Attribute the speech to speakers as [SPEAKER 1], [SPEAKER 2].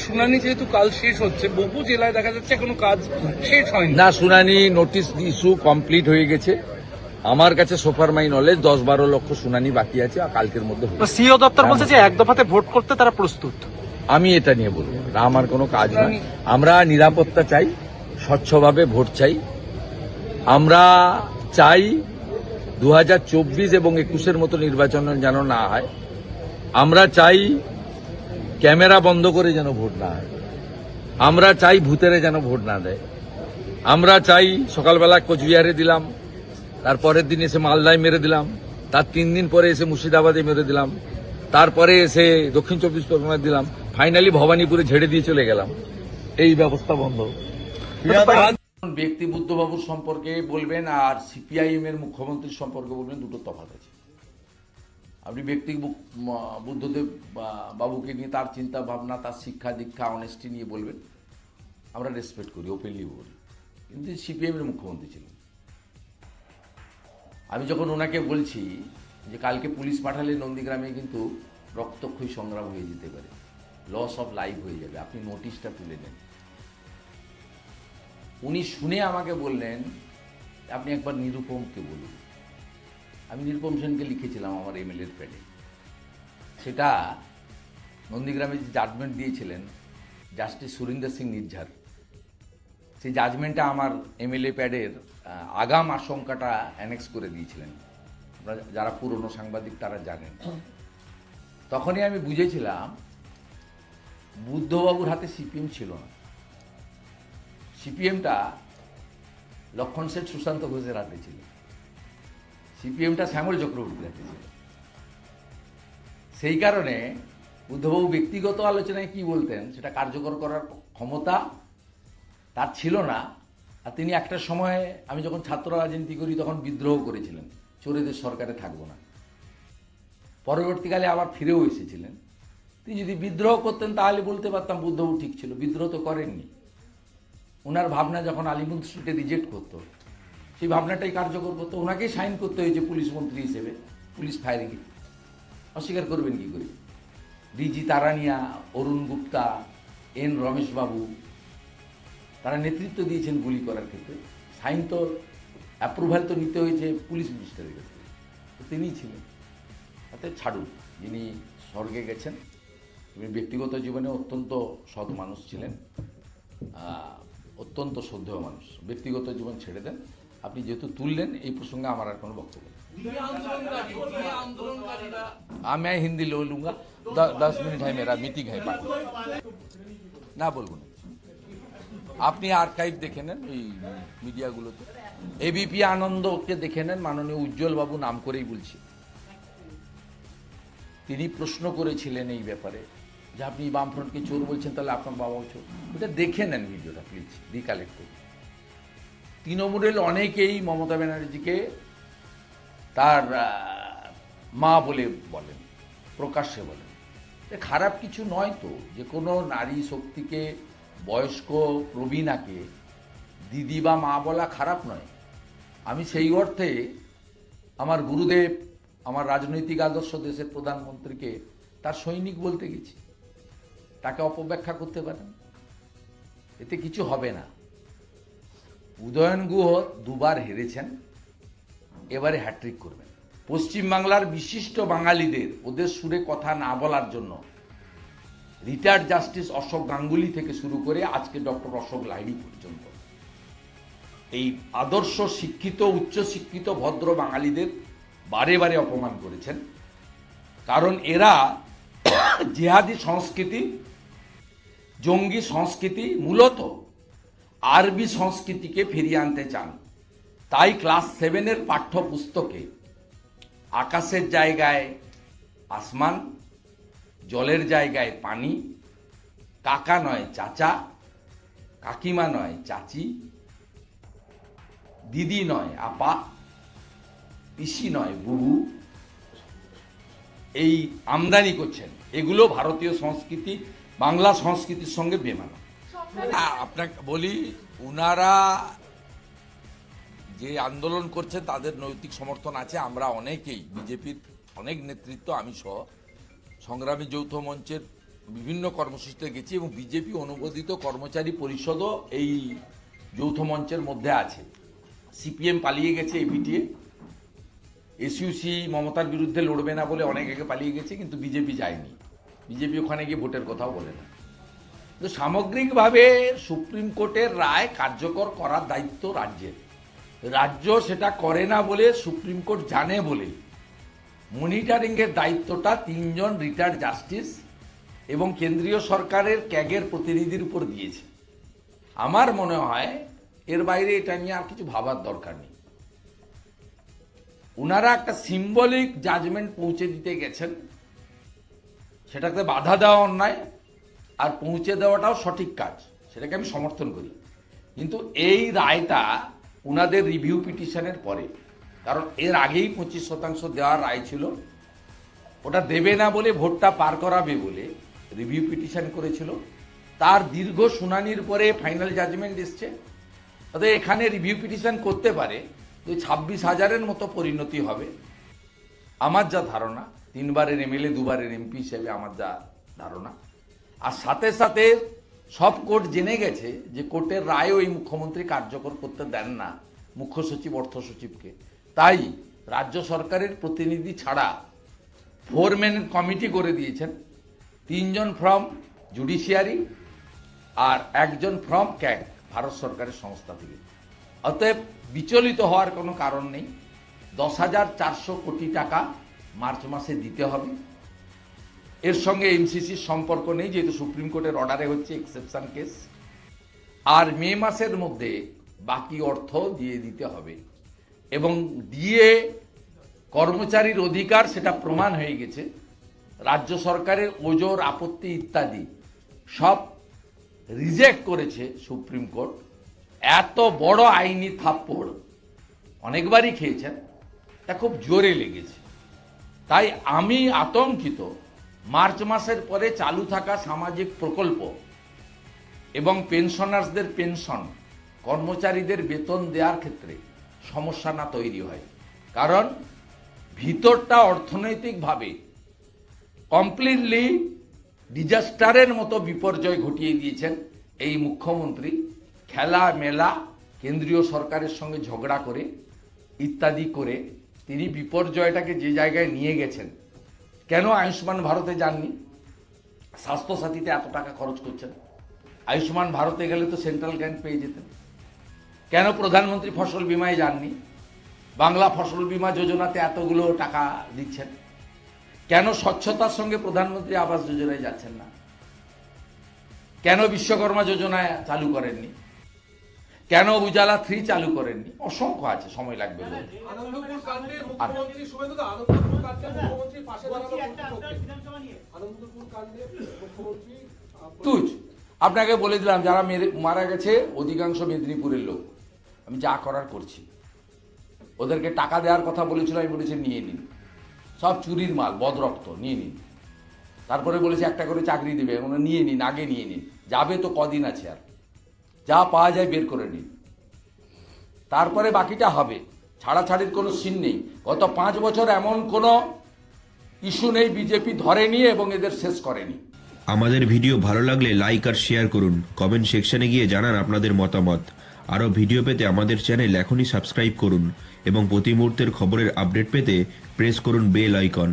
[SPEAKER 1] শুনানি যেহেতু কাল শেষ হচ্ছে, বহু জেলায় দেখা যাচ্ছে কোনো কাজ শেষ হয়নি।
[SPEAKER 2] না, শুনানি নোটিশ ইস্যু কমপ্লিট হয়ে গেছে। আমার কাছে সোফার মাই নলেজ 10-12 লক্ষ শুনানি বাকি আছে, আর কালকের মধ্যে হয়ে যাবে।
[SPEAKER 3] সিও দপ্তর বলছে যে এক দফাতে ভোট করতে তারা প্রস্তুত।
[SPEAKER 2] আমি এটা নিয়ে বলবো না, আমার কোনো কাজ না। আমরা নিরাপত্তা চাই, স্বচ্ছভাবে ভোট চাই। আমরা চাই 2024 এবং 21-এর মতো নির্বাচন যেন না হয়। আমরা চাই ক্যামেরা বন্ধ করে যেন ভোট না হয়। আমরা চাই ভূতেরে যেন ভোট না দেয়। আমরা চাই সকালবেলা কোচবিহারে দিলাম, তারপরের দিন এসে মালদায় মেরে দিলাম, তার 3 দিন পরে এসে মুর্শিদাবাদে মেরে দিলাম, তারপরে এসে দক্ষিণ 24 পরগনায় দিলাম, ফাইনালি ভবানীপুরে ঝেড়ে দিয়ে চলে গেলাম। এই ব্যবস্থা বন্ধ। ব্যক্তি বুদ্ধবাবুর সম্পর্কে বলবেন আর সিপিআইএম এর মুখ্যমন্ত্রীর সম্পর্কে বলবেন, দুটো তফাৎ আছে। আপনি ব্যক্তি বুদ্ধদেব বাবুকে নিয়ে তার চিন্তা ভাবনা, তার শিক্ষা দীক্ষা, অনেস্টি নিয়ে বলবেন, আমরা রেসপেক্ট করি, ওপেনলি বলি। কিন্তু সিপিআইএম এর মুখ্যমন্ত্রী ছিলেন। আমি যখন ওনাকে বলছি যে কালকে পুলিশ পাঠালে নন্দীগ্রামে কিন্তু রক্তক্ষয়ী সংগ্রাম হয়ে যেতে পারে, লস অফ লাইফ হয়ে যাবে, আপনি নোটিশটা তুলে নেন। উনি শুনে আমাকে বললেন, আপনি একবার নিরুপমকে বলুন। আমি নিরুপম সেনকে লিখেছিলাম আমার এমএলএর প্যাডে। সেটা নন্দীগ্রামে যে জাজমেন্ট দিয়েছিলেন জাস্টিস সুরিন্দর সিং নির্ঝর, সেই জাজমেন্টটা আমার এমএলএ প্যাডের আগাম আশঙ্কাটা অ্যানেক্স করে দিয়েছিলেন। যারা পুরনো সাংবাদিক তারা জানেন। তখনই আমি বুঝেছিলাম বুদ্ধবাবুর হাতে সিপিএম ছিল না। সিপিএমটা লক্ষণ শেঠ, সুশান্ত ঘোষের হাতে ছিল। সিপিএমটা শ্যামল চক্রবর্তীর হাতে ছিল। সেই কারণে বুদ্ধবাবু ব্যক্তিগত আলোচনায় কি বলতেন সেটা কার্যকর করার ক্ষমতা তার ছিল না। আর তিনি একটা সময়ে, আমি যখন ছাত্র রাজনীতি করি তখন বিদ্রোহ করেছিলেন, চোরেদের সরকারে থাকবো না। পরবর্তীকালে আবার ফিরেও এসেছিলেন। তিনি যদি বিদ্রোহ করতেন তাহলে বলতে পারতাম বুদ্ধবাবু ঠিক ছিল। বিদ্রোহ তো করেননি। ওনার ভাবনা যখন আলিমুদ স্ট্রিটে রিজেক্ট করতো, সেই ভাবনাটাই কার্যকর করতো। ওনাকেই সাইন করতে হয়েছে পুলিশ মন্ত্রী হিসেবে পুলিশ ফায়ারিংয়ে। অস্বীকার করবেন কি করে? ডিজি তারানিয়া, অরুণ গুপ্তা, এন রমেশবাবু, তারা নেতৃত্ব দিয়েছেন গুলি করার ক্ষেত্রে। সাইন তো, অ্যাপ্রুভাল তো নিতে হয়েছে পুলিশ মিনিস্টারের কাছে, তিনিই ছিলেন। তাতে ছাড়ুন, যিনি স্বর্গে গেছেন। তিনি ব্যক্তিগত জীবনে অত্যন্ত সৎ মানুষ ছিলেন, অত্যন্ত শ্রদ্ধেয় মানুষ। ব্যক্তিগত জীবন ছেড়ে দেন। আপনি যেহেতু তুললেন এই প্রসঙ্গে আমার আর কোনো বক্তব্য নেই। मैं हिंदी लो लूंगा, 10 मिनट है, मेरा मीटिंग है। না বলবো না, আপনি আর্কাইভ দেখে নেন ওই মিডিয়াগুলোতে। এবিপি আনন্দকে দেখে নেন, মাননীয় উজ্জ্বল বাবু নাম করেই বলছি, তিনি প্রশ্ন করেছিলেন এই ব্যাপারে যে আপনি বামফ্রন্টকে চোর বলছেন, তাহলে আপনার বাবাও চোর। এটা দেখে নেন ভিডিওটা প্লিজ, রিকালেক্ট করুন। তৃণমূলের অনেকেই মমতা ব্যানার্জিকে তার মা বলে বলেন, প্রকাশ্যে বলেন। খারাপ কিছু নয় তো, যে কোনো নারী শক্তিকে, বয়স্ক প্রবীণাকে দিদি বা মা বলা খারাপ নয়। আমি সেই অর্থে আমার গুরুদেব, আমার রাজনৈতিক আদর্শ দেশের প্রধানমন্ত্রীকে তার সৈনিক বলতে গেছি। তাকে অপব্যাখ্যা করতে পারেন, এতে কিছু হবে না। উদয়ন গুহ 2 বার হেরেছেন, এবারে হ্যাট্রিক করবেন। পশ্চিমবাংলার বিশিষ্ট বাঙালিদের ওদের সুরে কথা না বলার জন্য রিটায়ার্ড জাস্টিস অশোক গাঙ্গুলি থেকে শুরু করে আজকে ডক্টর অশোক লাহিড়ী পর্যন্ত এই আদর্শ শিক্ষিত, উচ্চশিক্ষিত, ভদ্র বাঙালিদের বারে বারে অপমান করেছেন। কারণ এরা জিহাদি সংস্কৃতি, জঙ্গি সংস্কৃতি, মূলত আরবি সংস্কৃতিকে ফিরিয়ে আনতে চান। তাই ক্লাস 7-এর পাঠ্যপুস্তকে আকাশের জায়গায় আসমান, জলের জায়গায় পানি, কাকা নয় চাচা, কাকিমা নয় চাচি, দিদি নয় আপা, পিসি নয় বুবু, এই আমদানি করছেন। এগুলো ভারতীয় সংস্কৃতি, বাংলা সংস্কৃতির সঙ্গে বেমানান। আপনাকে বলি, উনারা যে আন্দোলন করছে তাদের নৈতিক সমর্থন আছে। আমরা অনেকেই, বিজেপির অনেক নেতৃত্ব, আমি সহ, সংগ্রামী যৌথ মঞ্চের বিভিন্ন কর্মসূচিতে গেছি এবং বিজেপি অনুমোদিত কর্মচারী পরিষদও এই যৌথ মঞ্চের মধ্যে আছে। সিপিএম পালিয়ে গেছে এপিটিএ, এসইউসি মমতার বিরুদ্ধে লড়বে না বলে অনেক আগে পালিয়ে গেছে, কিন্তু বিজেপি যায়নি। বিজেপি ওখানে গিয়ে ভোটের কথাও বলে না। তো সামগ্রিকভাবে সুপ্রিম কোর্টের রায় কার্যকর করার দায়িত্ব রাজ্যের। রাজ্য সেটা করে না বলে, সুপ্রিম কোর্ট জানে বলে মনিটরিংয়ের দায়িত্বটা 3 জন রিটায়ার্ড জাস্টিস এবং কেন্দ্রীয় সরকারের ক্যাগের প্রতিনিধির উপর দিয়েছে। আমার মনে হয় এর বাইরে এটা নিয়ে আর কিছু ভাবার দরকার নেই। ওনারা একটা সিম্বলিক জাজমেন্ট পৌঁছে দিতে গেছেন, সেটাতে বাধা দেওয়া অন্যায়, আর পৌঁছে দেওয়াটাও সঠিক কাজ, সেটাকে আমি সমর্থন করি। কিন্তু এই রায়টা ওনাদের রিভিউ পিটিশনের পরে, কারণ এর আগেই 25% দেওয়ার রায় ছিল, ওটা দেবে না বলে ভোটটা পার করাবে বলে রিভিউ পিটিশন করেছিল। তার দীর্ঘ শুনানির পরে ফাইনাল জাজমেন্ট এসছে। অর্থাৎ এখানে রিভিউ পিটিশন করতে পারে, 26,000-এর মতো পরিণতি হবে আমার যা ধারণা। 3 বারের এমএলএ 2 বারের এমপি হিসেবে আমার যা ধারণা। আর সাথে সাথে সব কোর্ট জেনে গেছে যে কোর্টের রায় ওই মুখ্যমন্ত্রী কার্যকর করতে দেন না, মুখ্য সচিব অর্থ সচিবকে। তাই রাজ্য সরকারের প্রতিনিধি ছাড়া 4 ম্যান কমিটি করে দিয়েছেন, 3 জন ফ্রম জুডিশিয়ারি আর 1 জন ফ্রম ক্যাগ, ভারত সরকারের সংস্থা থেকে। অতএব বিচলিত হওয়ার কোনো কারণ নেই। 10,400 কোটি টাকা মার্চ মাসে দিতে হবে। এর সঙ্গে এমসিসির সম্পর্ক নেই, যেহেতু সুপ্রিম কোর্টের অর্ডারে হচ্ছে এক্সেপশন কেস। আর মে মাসের মধ্যে বাকি অর্থ দিয়ে দিতে হবে, এবং দিয়ে কর্মচারীর অধিকার সেটা প্রমাণ হয়ে গেছে। রাজ্য সরকারের ওজোর আপত্তি ইত্যাদি সব রিজেক্ট করেছে সুপ্রিম কোর্ট। এত বড় আইনি থাপ্পড় অনেকবারই খেয়েছেন, তা খুব জোরে লেগেছে। তাই আমি আতঙ্কিত, মার্চ মাসের পরে চালু থাকা সামাজিক প্রকল্প এবং পেনশনার্সদের পেনশন, কর্মচারীদের বেতন দেওয়ার ক্ষেত্রে সমস্যা না তৈরি হয়। কারণ ভিতরটা অর্থনৈতিকভাবে কমপ্লিটলি ডিজাস্টারের মতো বিপর্যয় ঘটিয়ে দিয়েছেন এই মুখ্যমন্ত্রী। খেলা মেলা, কেন্দ্রীয় সরকারের সঙ্গে ঝগড়া করে ইত্যাদি করে তিনি বিপর্যয়টাকে যে জায়গায় নিয়ে গেছেন। কেন আয়ুষ্মান ভারতে যাননি? স্বাস্থ্যসাথীতে এত টাকা খরচ করছেন, আয়ুষ্মান ভারতে গেলে তো সেন্ট্রাল গ্র্যান্ট পেয়ে যেতেন। কেন প্রধানমন্ত্রী ফসল বিমায় যাননি? বাংলা ফসল বিমা যোজনাতে এতগুলো টাকা দিচ্ছেন। কেন স্বচ্ছতার সঙ্গে প্রধানমন্ত্রী আবাস যোজনায় যাচ্ছেন না? কেন বিশ্বকর্মা যোজনায় চালু করেননি? কেন উজালা 3 চালু করেননি? অসংখ্য আছে, সময় লাগবে বলে।
[SPEAKER 4] আনন্দপুর কাণ্ডে মুখ্যমন্ত্রী শুভেন্দু, আনন্দপুর কাণ্ডে মুখ্যমন্ত্রীর পাশে দাঁড়ানো আনন্দপুর কাণ্ডে মুখ্যমন্ত্রী
[SPEAKER 2] তুজ আপনাকে বলে দিলাম, যারা মারা গেছে অধিকাংশ মেদিনীপুরের লোক। আমি যা করার করছি। ওদেরকে টাকা দেওয়ার কথা বলেছিল, আমি বলেছি নিয়ে নিন, সব চুরির মাল, বদরক্ত, নিয়ে নিন। তারপরে বলেছে একটা করে চাকরি দেবে, ওরা নিয়ে নিন, আগে নিয়ে নিন, যাবে তো কদিন আছে, আর যা পাওয়া যায় বের করে নিন, তারপরে বাকিটা হবে। ছাড়াছাড়ির কোনো সিন নেই। গত 5 বছর এমন কোনো ইস্যু নেই বিজেপি ধরেনি এবং এদের শেষ করেনি।
[SPEAKER 5] আমাদের ভিডিও ভালো লাগলে লাইক আর শেয়ার করুন, কমেন্ট সেকশনে গিয়ে জানান আপনাদের মতামত। আরও ভিডিও পেতে আমাদের চ্যানেল এখনই সাবস্ক্রাইব করুন এবং প্রতি মুহূর্তের খবরের আপডেট পেতে প্রেস করুন বেল আইকন।